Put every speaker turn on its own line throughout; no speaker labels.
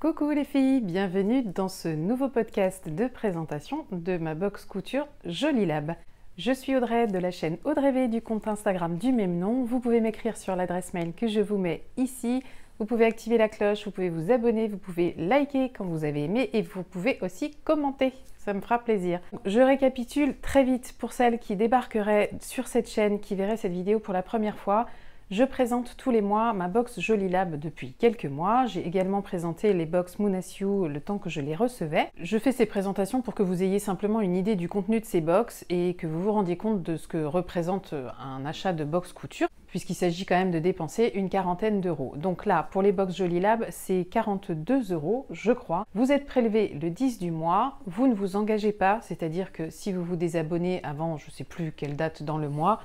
Coucou les filles, bienvenue dans ce nouveau podcast de présentation de ma box couture Jolie Lab. Je suis Audrey de la chaîne Audrey V du compte Instagram du même nom. Vous pouvez m'écrire sur l'adresse mail que je vous mets ici. Vous pouvez activer la cloche, vous pouvez vous abonner, vous pouvez liker quand vous avez aimé et vous pouvez aussi commenter. Ça me fera plaisir. Je récapitule très vite pour celles qui débarqueraient sur cette chaîne, qui verraient cette vidéo pour la première fois. Je présente tous les mois ma box Jolie Lab depuis quelques mois. J'ai également présenté les box Moonasiu le temps que je les recevais. Je fais ces présentations pour que vous ayez simplement une idée du contenu de ces box et que vous vous rendiez compte de ce que représente un achat de box couture, puisqu'il s'agit quand même de dépenser une quarantaine d'euros. Donc là, pour les box Jolie Lab, c'est 42 €, je crois. Vous êtes prélevé le 10 du mois, vous ne vous engagez pas, c'est-à-dire que si vous vous désabonnez avant, je ne sais plus quelle date dans le mois,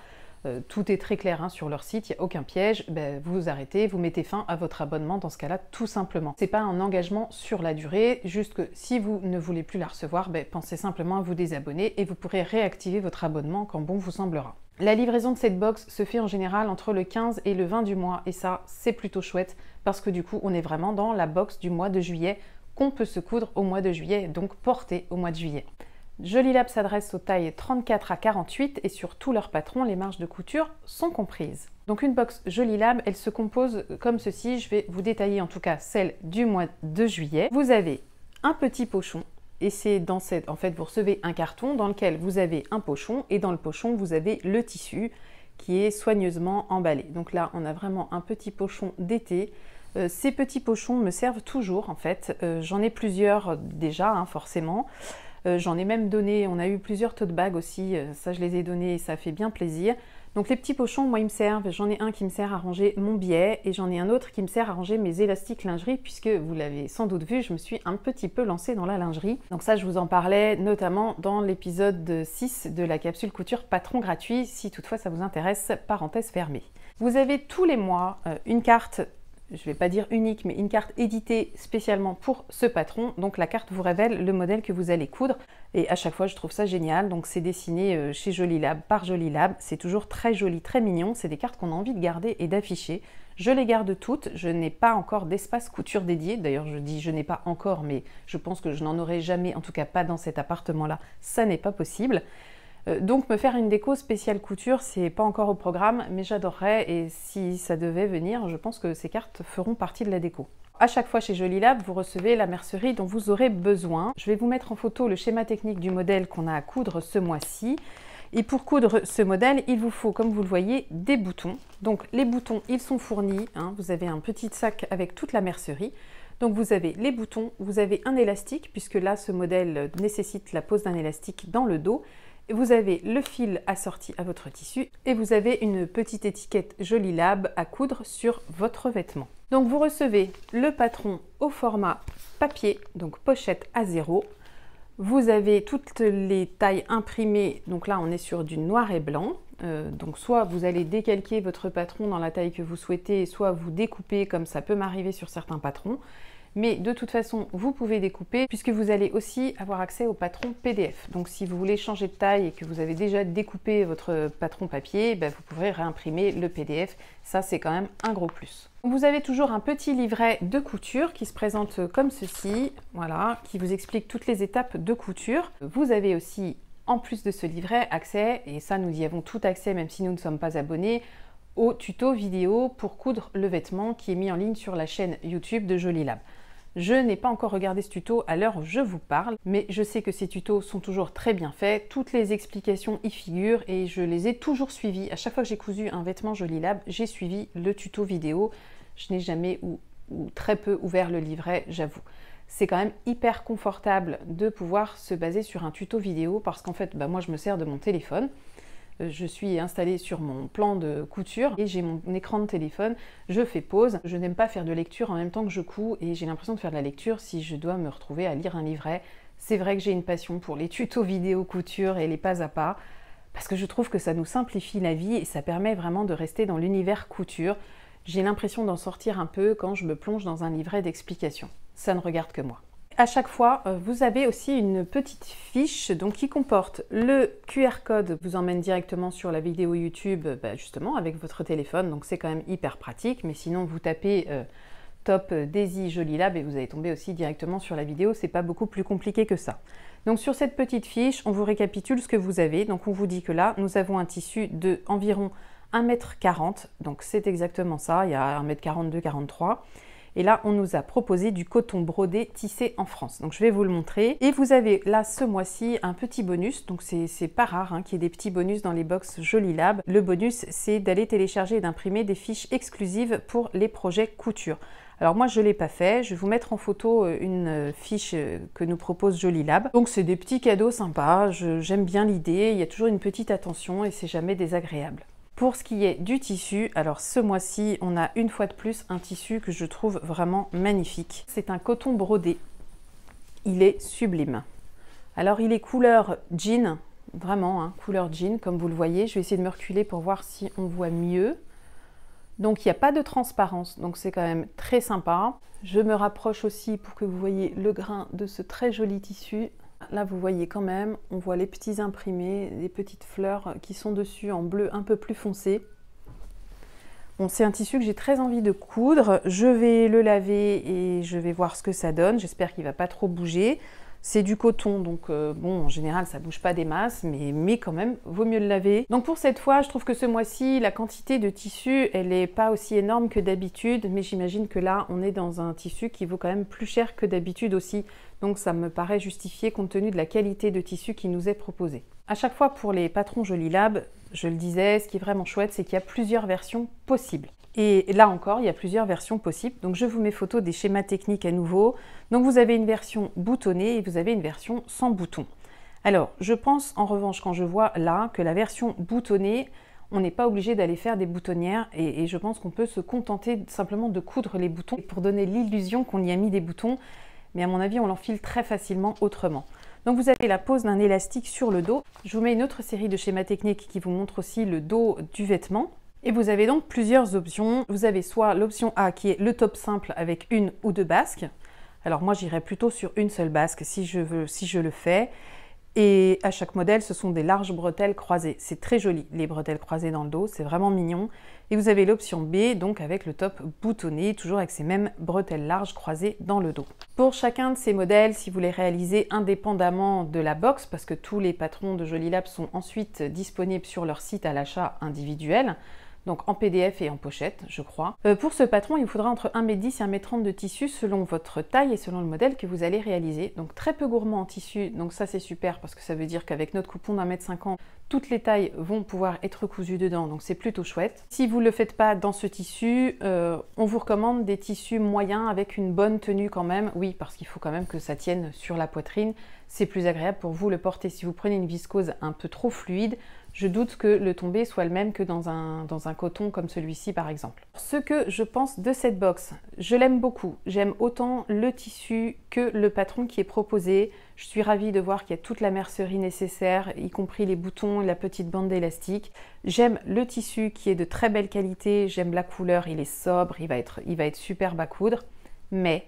tout est très clair sur leur site, il n'y a aucun piège, vous vous arrêtez, vous mettez fin à votre abonnement dans ce cas-là tout simplement. C'est pas un engagement sur la durée, juste que si vous ne voulez plus la recevoir, pensez simplement à vous désabonner et vous pourrez réactiver votre abonnement quand bon vous semblera. La livraison de cette box se fait en général entre le 15 et le 20 du mois et ça c'est plutôt chouette parce que du coup on est vraiment dans la box du mois de juillet qu'on peut se coudre au mois de juillet, donc porter au mois de juillet. Jolie Lab s'adresse aux tailles 34 à 48 et sur tous leurs patrons, les marges de couture sont comprises. Donc une box Jolie Lab, elle se compose comme ceci. Je vais vous détailler en tout cas celle du mois de juillet. Vous avez un petit pochon et c'est dans cette... En fait, vous recevez un carton dans lequel vous avez un pochon et dans le pochon, vous avez le tissu qui est soigneusement emballé. Donc là, on a vraiment un petit pochon d'été. Ces petits pochons me servent toujours en fait. J'en ai plusieurs déjà, forcément. J'en ai même donné, on a eu plusieurs tote bags aussi, ça je les ai donnés et ça fait bien plaisir. Donc les petits pochons, moi ils me servent, j'en ai un qui me sert à ranger mon biais et j'en ai un autre qui me sert à ranger mes élastiques lingerie puisque vous l'avez sans doute vu, je me suis un petit peu lancée dans la lingerie. Donc ça je vous en parlais notamment dans l'épisode 6 de la capsule couture patron gratuit, si toutefois ça vous intéresse, parenthèse fermée. Vous avez tous les mois une carte, je ne vais pas dire unique, mais une carte éditée spécialement pour ce patron. Donc la carte vous révèle le modèle que vous allez coudre. Et à chaque fois, je trouve ça génial. Donc c'est dessiné chez Jolie Lab, par Jolie Lab. C'est toujours très joli, très mignon. C'est des cartes qu'on a envie de garder et d'afficher. Je les garde toutes. Je n'ai pas encore d'espace couture dédié. D'ailleurs, je dis je n'ai pas encore, mais je pense que je n'en aurai jamais, en tout cas pas dans cet appartement-là. Ça n'est pas possible. Donc me faire une déco spéciale couture, c'est pas encore au programme, mais j'adorerais et si ça devait venir, je pense que ces cartes feront partie de la déco. À chaque fois chez Jolie Lab, vous recevez la mercerie dont vous aurez besoin. Je vais vous mettre en photo le schéma technique du modèle qu'on a à coudre ce mois-ci. Et pour coudre ce modèle, il vous faut, comme vous le voyez, des boutons. Donc les boutons, ils sont fournis. Vous avez un petit sac avec toute la mercerie. Donc vous avez les boutons, vous avez un élastique, puisque là, ce modèle nécessite la pose d'un élastique dans le dos. Vous avez le fil assorti à votre tissu et vous avez une petite étiquette Jolie Lab à coudre sur votre vêtement. Donc vous recevez le patron au format papier, donc pochette A0. Vous avez toutes les tailles imprimées, donc là on est sur du noir et blanc. Donc soit vous allez décalquer votre patron dans la taille que vous souhaitez, soit vous découpez comme ça peut m'arriver sur certains patrons. Mais de toute façon, vous pouvez découper puisque vous allez aussi avoir accès au patron PDF. Donc si vous voulez changer de taille et que vous avez déjà découpé votre patron papier, vous pourrez réimprimer le PDF. Ça, c'est quand même un gros plus. Vous avez toujours un petit livret de couture qui se présente comme ceci, voilà, qui vous explique toutes les étapes de couture. Vous avez aussi, en plus de ce livret, accès, et ça nous y avons tout accès même si nous ne sommes pas abonnés, au tuto vidéo pour coudre le vêtement qui est mis en ligne sur la chaîne YouTube de Jolie Lab. Je n'ai pas encore regardé ce tuto à l'heure où je vous parle, mais je sais que ces tutos sont toujours très bien faits, toutes les explications y figurent et je les ai toujours suivis. À chaque fois que j'ai cousu un vêtement Jolie Lab, j'ai suivi le tuto vidéo. Je n'ai jamais ou très peu ouvert le livret, j'avoue. C'est quand même hyper confortable de pouvoir se baser sur un tuto vidéo parce qu'en fait, moi je me sers de mon téléphone. Je suis installée sur mon plan de couture et j'ai mon écran de téléphone, je fais pause. Je n'aime pas faire de lecture en même temps que je couds et j'ai l'impression de faire de la lecture si je dois me retrouver à lire un livret. C'est vrai que j'ai une passion pour les tutos vidéo couture et les pas à pas parce que je trouve que ça nous simplifie la vie et ça permet vraiment de rester dans l'univers couture. J'ai l'impression d'en sortir un peu quand je me plonge dans un livret d'explications. Ça ne regarde que moi. À chaque fois, vous avez aussi une petite fiche qui comporte le QR code qui vous emmène directement sur la vidéo YouTube justement avec votre téléphone, donc c'est quand même hyper pratique, mais sinon vous tapez Top Daisy Jolie Lab et vous allez tomber aussi directement sur la vidéo, c'est pas beaucoup plus compliqué que ça. Donc sur cette petite fiche, on vous récapitule ce que vous avez. Donc on vous dit que là, nous avons un tissu de environ 1,40 m, donc c'est exactement ça, il y a 1,42 m, 43. Et là, on nous a proposé du coton brodé tissé en France. Donc je vais vous le montrer. Et vous avez là, ce mois-ci, un petit bonus. Donc c'est pas rare qu'il y ait des petits bonus dans les box Jolie Lab. Le bonus, c'est d'aller télécharger et d'imprimer des fiches exclusives pour les projets couture. Alors moi, je ne l'ai pas fait. Je vais vous mettre en photo une fiche que nous propose Jolie Lab. Donc c'est des petits cadeaux sympas. J'aime bien l'idée. Il y a toujours une petite attention et c'est jamais désagréable. Pour ce qui est du tissu, alors ce mois-ci, on a une fois de plus un tissu que je trouve vraiment magnifique. C'est un coton brodé. Il est sublime. Alors il est couleur jean, vraiment, couleur jean, comme vous le voyez. Je vais essayer de me reculer pour voir si on voit mieux. Donc il n'y a pas de transparence, donc c'est quand même très sympa. Je me rapproche aussi pour que vous voyez le grain de ce très joli tissu. Là, vous voyez quand même, on voit les petits imprimés, les petites fleurs qui sont dessus en bleu un peu plus foncé. Bon, c'est un tissu que j'ai très envie de coudre. Je vais le laver et je vais voir ce que ça donne. J'espère qu'il ne va pas trop bouger. C'est du coton, donc bon, en général, ça ne bouge pas des masses, mais quand même, vaut mieux le laver. Donc pour cette fois, je trouve que ce mois-ci, la quantité de tissu, elle n'est pas aussi énorme que d'habitude, mais j'imagine que là, on est dans un tissu qui vaut quand même plus cher que d'habitude aussi. Donc ça me paraît justifié compte tenu de la qualité de tissu qui nous est proposé. À chaque fois, pour les patrons Jolie Lab, je le disais, ce qui est vraiment chouette, c'est qu'il y a plusieurs versions possibles. Et là encore, il y a plusieurs versions possibles. Donc je vous mets photo des schémas techniques à nouveau. Donc vous avez une version boutonnée et vous avez une version sans bouton. Alors je pense en revanche quand je vois là que la version boutonnée, on n'est pas obligé d'aller faire des boutonnières et je pense qu'on peut se contenter simplement de coudre les boutons pour donner l'illusion qu'on y a mis des boutons. Mais à mon avis, on l'enfile très facilement autrement. Donc vous avez la pose d'un élastique sur le dos. Je vous mets une autre série de schémas techniques qui vous montre aussi le dos du vêtement. Et vous avez donc plusieurs options. Vous avez soit l'option A qui est le top simple avec une ou deux basques. Alors moi j'irais plutôt sur une seule basque si je le fais. Et à chaque modèle, ce sont des larges bretelles croisées. C'est très joli, les bretelles croisées dans le dos, c'est vraiment mignon. Et vous avez l'option B, donc avec le top boutonné, toujours avec ces mêmes bretelles larges croisées dans le dos. Pour chacun de ces modèles, si vous les réalisez indépendamment de la box, parce que tous les patrons de Jolie Lab sont ensuite disponibles sur leur site à l'achat individuel, donc en PDF et en pochette, je crois. Pour ce patron, il vous faudra entre 1,10 m et 1,30 m de tissu selon votre taille et selon le modèle que vous allez réaliser. Donc très peu gourmand en tissu, donc ça c'est super parce que ça veut dire qu'avec notre coupon d'1,50 m, toutes les tailles vont pouvoir être cousues dedans, donc c'est plutôt chouette. Si vous ne le faites pas dans ce tissu, on vous recommande des tissus moyens avec une bonne tenue quand même. Oui, parce qu'il faut quand même que ça tienne sur la poitrine. C'est plus agréable pour vous le porter. Si vous prenez une viscose un peu trop fluide, je doute que le tombé soit le même que dans un coton comme celui-ci par exemple. Ce que je pense de cette box, je l'aime beaucoup. J'aime autant le tissu que le patron qui est proposé. Je suis ravie de voir qu'il y a toute la mercerie nécessaire, y compris les boutons et la petite bande d'élastique. J'aime le tissu qui est de très belle qualité, j'aime la couleur, il est sobre, il va être superbe à coudre. Mais,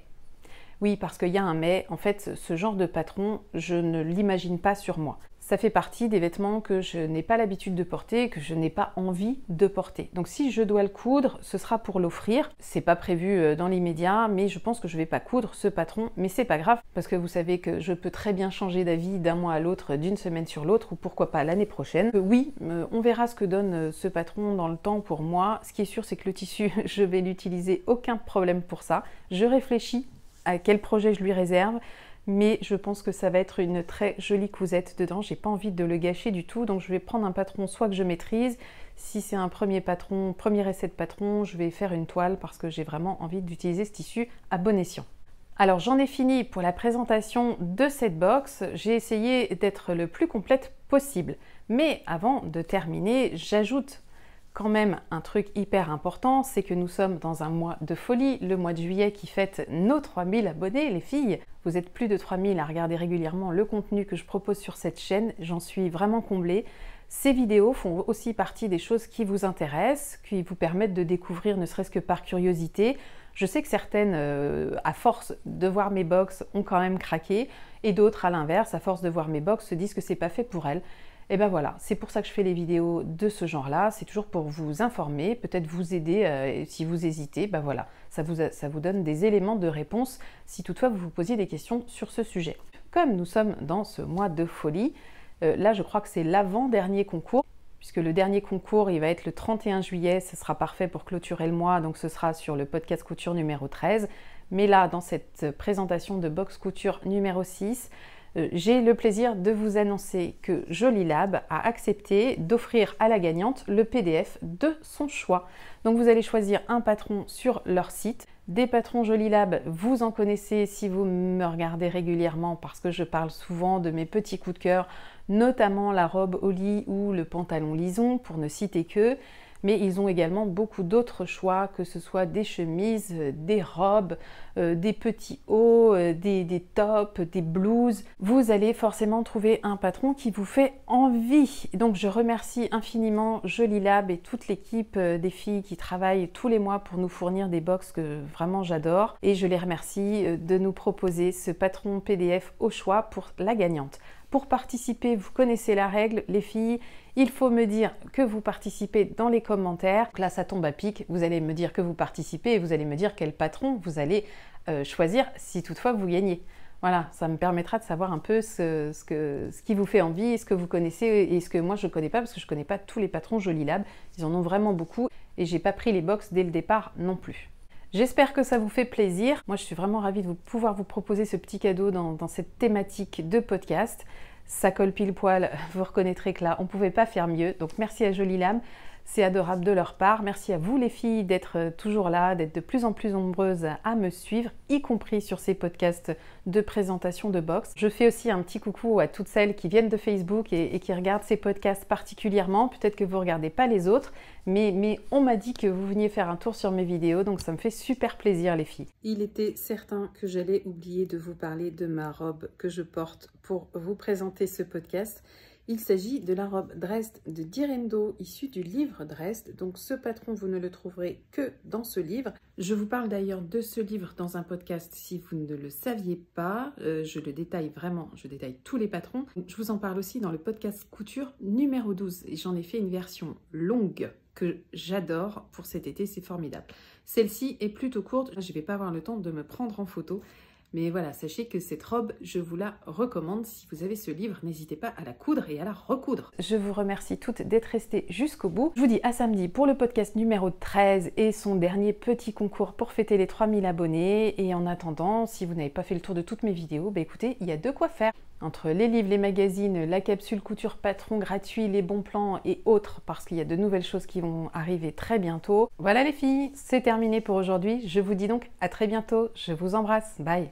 oui parce qu'il y a un mais, en fait ce genre de patron, je ne l'imagine pas sur moi. Ça fait partie des vêtements que je n'ai pas l'habitude de porter, que je n'ai pas envie de porter. Donc si je dois le coudre, ce sera pour l'offrir. C'est pas prévu dans l'immédiat, mais je pense que je vais pas coudre ce patron. Mais c'est pas grave, parce que vous savez que je peux très bien changer d'avis d'un mois à l'autre, d'une semaine sur l'autre, ou pourquoi pas l'année prochaine. Oui, on verra ce que donne ce patron dans le temps pour moi. Ce qui est sûr, c'est que le tissu, je vais l'utiliser, aucun problème pour ça. Je réfléchis à quel projet je lui réserve. Mais je pense que ça va être une très jolie cousette dedans. J'ai pas envie de le gâcher du tout, donc je vais prendre un patron soit que je maîtrise. Si c'est un premier essai de patron, je vais faire une toile parce que j'ai vraiment envie d'utiliser ce tissu à bon escient. Alors j'en ai fini pour la présentation de cette box. J'ai essayé d'être le plus complète possible. Mais avant de terminer, j'ajoute quand même un truc hyper important, c'est que nous sommes dans un mois de folie, le mois de juillet qui fête nos 3000 abonnés, les filles. Vous êtes plus de 3000 à regarder régulièrement le contenu que je propose sur cette chaîne, j'en suis vraiment comblée. Ces vidéos font aussi partie des choses qui vous intéressent, qui vous permettent de découvrir ne serait-ce que par curiosité. Je sais que certaines, à force de voir mes box, ont quand même craqué, et d'autres, à l'inverse, à force de voir mes box, se disent que c'est pas fait pour elles. Et ben voilà, c'est pour ça que je fais les vidéos de ce genre-là, c'est toujours pour vous informer, peut-être vous aider si vous hésitez, ben voilà, ça vous donne des éléments de réponse si toutefois vous vous posiez des questions sur ce sujet. Comme nous sommes dans ce mois de folie, là je crois que c'est l'avant-dernier concours, puisque le dernier concours il va être le 31 juillet, ce sera parfait pour clôturer le mois, donc ce sera sur le podcast couture numéro 13. Mais là, dans cette présentation de box couture numéro 6, j'ai le plaisir de vous annoncer que Jolilab a accepté d'offrir à la gagnante le PDF de son choix. Donc vous allez choisir un patron sur leur site. Des patrons Jolilab, vous en connaissez si vous me regardez régulièrement parce que je parle souvent de mes petits coups de cœur, notamment la robe au lit ou le pantalon lison, pour ne citer que. Mais ils ont également beaucoup d'autres choix, que ce soit des chemises, des robes, des petits hauts, des tops, des blouses. Vous allez forcément trouver un patron qui vous fait envie. Donc je remercie infiniment Jolilab et toute l'équipe des filles qui travaillent tous les mois pour nous fournir des box que vraiment j'adore. Et je les remercie de nous proposer ce patron PDF au choix pour la gagnante. Pour participer, vous connaissez la règle, les filles, il faut me dire que vous participez dans les commentaires. Donc là, ça tombe à pic, vous allez me dire que vous participez et vous allez me dire quel patron vous allez choisir si toutefois vous gagnez. Voilà, ça me permettra de savoir un peu ce qui vous fait envie, ce que vous connaissez et ce que moi je ne connais pas, parce que je ne connais pas tous les patrons Jolilab. Ils en ont vraiment beaucoup et j'ai pas pris les box dès le départ non plus. J'espère que ça vous fait plaisir. Moi, je suis vraiment ravie de pouvoir vous proposer ce petit cadeau dans cette thématique de podcast. Ça colle pile poil, vous reconnaîtrez que là, on ne pouvait pas faire mieux. Donc merci à Jolilab, c'est adorable de leur part. Merci à vous les filles d'être toujours là, d'être de plus en plus nombreuses à me suivre, y compris sur ces podcasts de présentation de box. Je fais aussi un petit coucou à toutes celles qui viennent de Facebook et qui regardent ces podcasts particulièrement. Peut-être que vous ne regardez pas les autres, mais on m'a dit que vous veniez faire un tour sur mes vidéos, donc ça me fait super plaisir les filles. Il était certain que j'allais oublier de vous parler de ma robe que je porte pour vous présenter ce podcast. Il s'agit de la robe Dresde de Direndo, issue du livre Dresde. Donc ce patron, vous ne le trouverez que dans ce livre. Je vous parle d'ailleurs de ce livre dans un podcast si vous ne le saviez pas. Je le détaille vraiment, je détaille tous les patrons. Je vous en parle aussi dans le podcast couture numéro 12. Et j'en ai fait une version longue que j'adore pour cet été, c'est formidable. Celle-ci est plutôt courte, je ne vais pas avoir le temps de me prendre en photo. Mais voilà, sachez que cette robe, je vous la recommande. Si vous avez ce livre, n'hésitez pas à la coudre et à la recoudre. Je vous remercie toutes d'être restées jusqu'au bout. Je vous dis à samedi pour le podcast numéro 13 et son dernier petit concours pour fêter les 3000 abonnés. Et en attendant, si vous n'avez pas fait le tour de toutes mes vidéos, bah écoutez, il y a de quoi faire. Entre les livres, les magazines, la capsule couture patron gratuit, les bons plans et autres, parce qu'il y a de nouvelles choses qui vont arriver très bientôt. Voilà les filles, c'est terminé pour aujourd'hui. Je vous dis donc à très bientôt. Je vous embrasse. Bye.